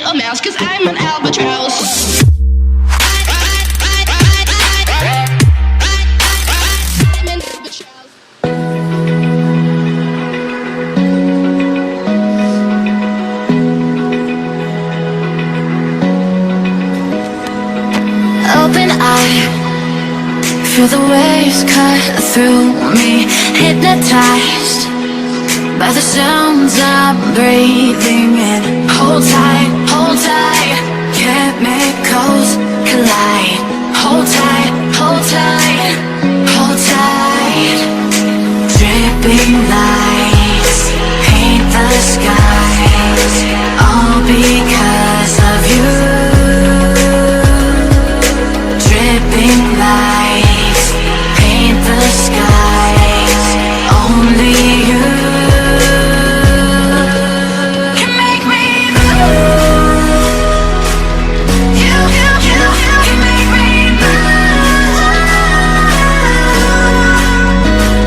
a mouse, 'cause I'm an albatross. Open eye, feel the waves cut through me, hypnotized by the sounds I'm breathing in. Hold tight, chemicals collide. Hold tight, hold tight, hold tight. Dripping lights paint the skies, all because of you. Dripping lights paint the skies, only you can make me move. You can make me move.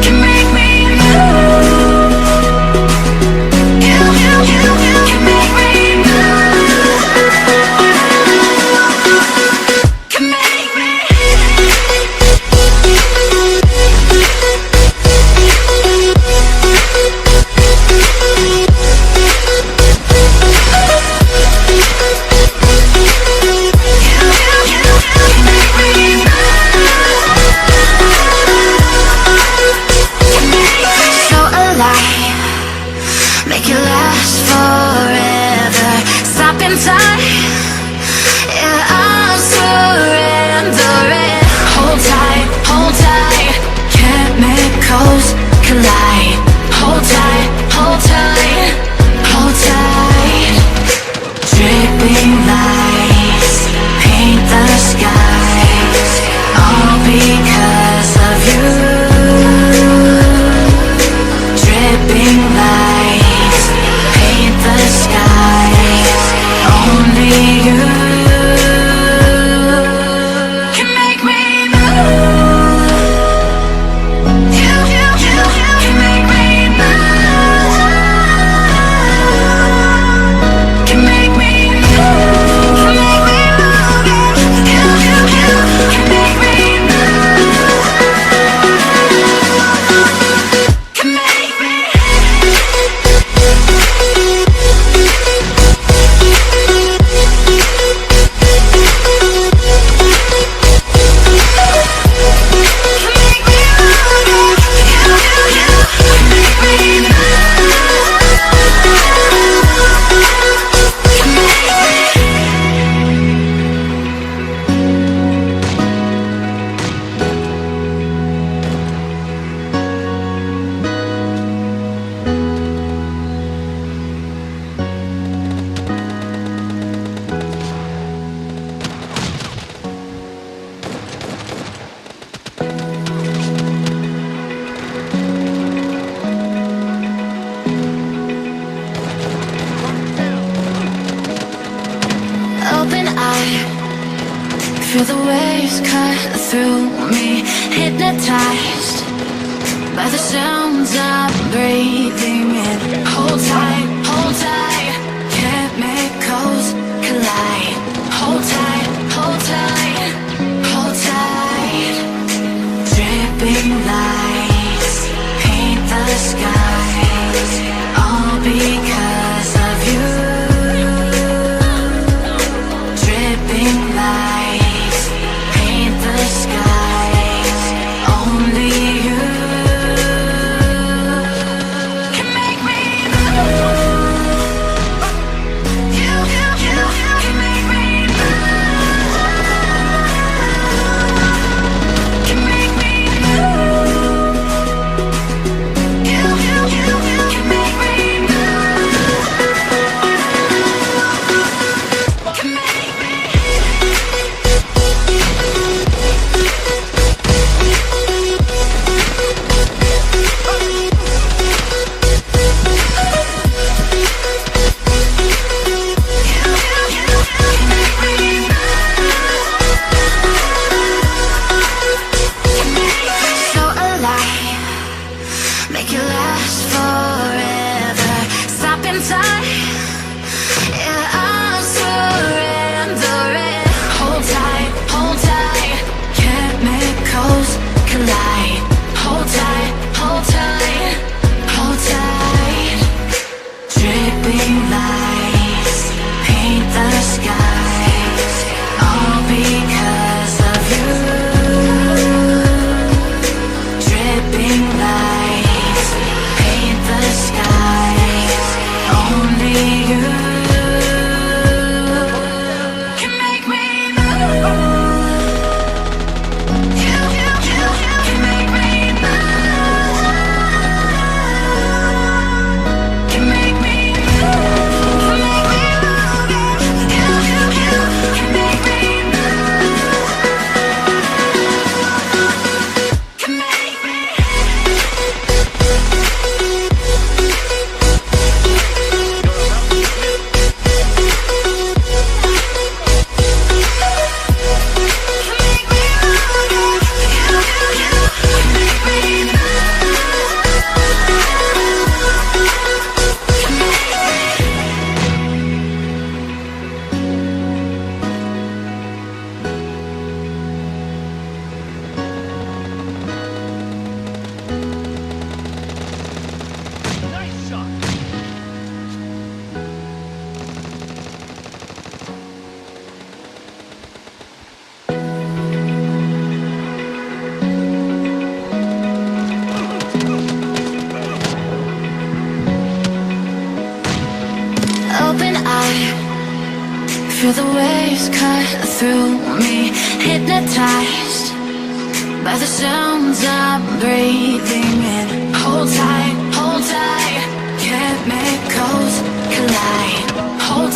Can make me move. You can make me move. Can make me. So alive, make it last forever. Stop in time, yeah, I'm surrendering. Hold tight, chemicals collide. Hold tight, hold tight, hold tight. Dripping lights paint the skies, all because of you. Dripping lights paint the skies, only you can make me move. You can make me move. Can make me move. Can make me move. You can make me move. Can make me. Open eye, feel the waves cut through me, hypnotized by the sounds I'm breathing in. Hold tight, chemicals collide. Hold tight, hold tight. Dripping lights paint the skies, all because of you. Dripping lights paint the skies, only you can make me move. Feel the waves cut through me, hypnotized by the sounds I'm breathing in. Hold tight, chemicals collide. Hold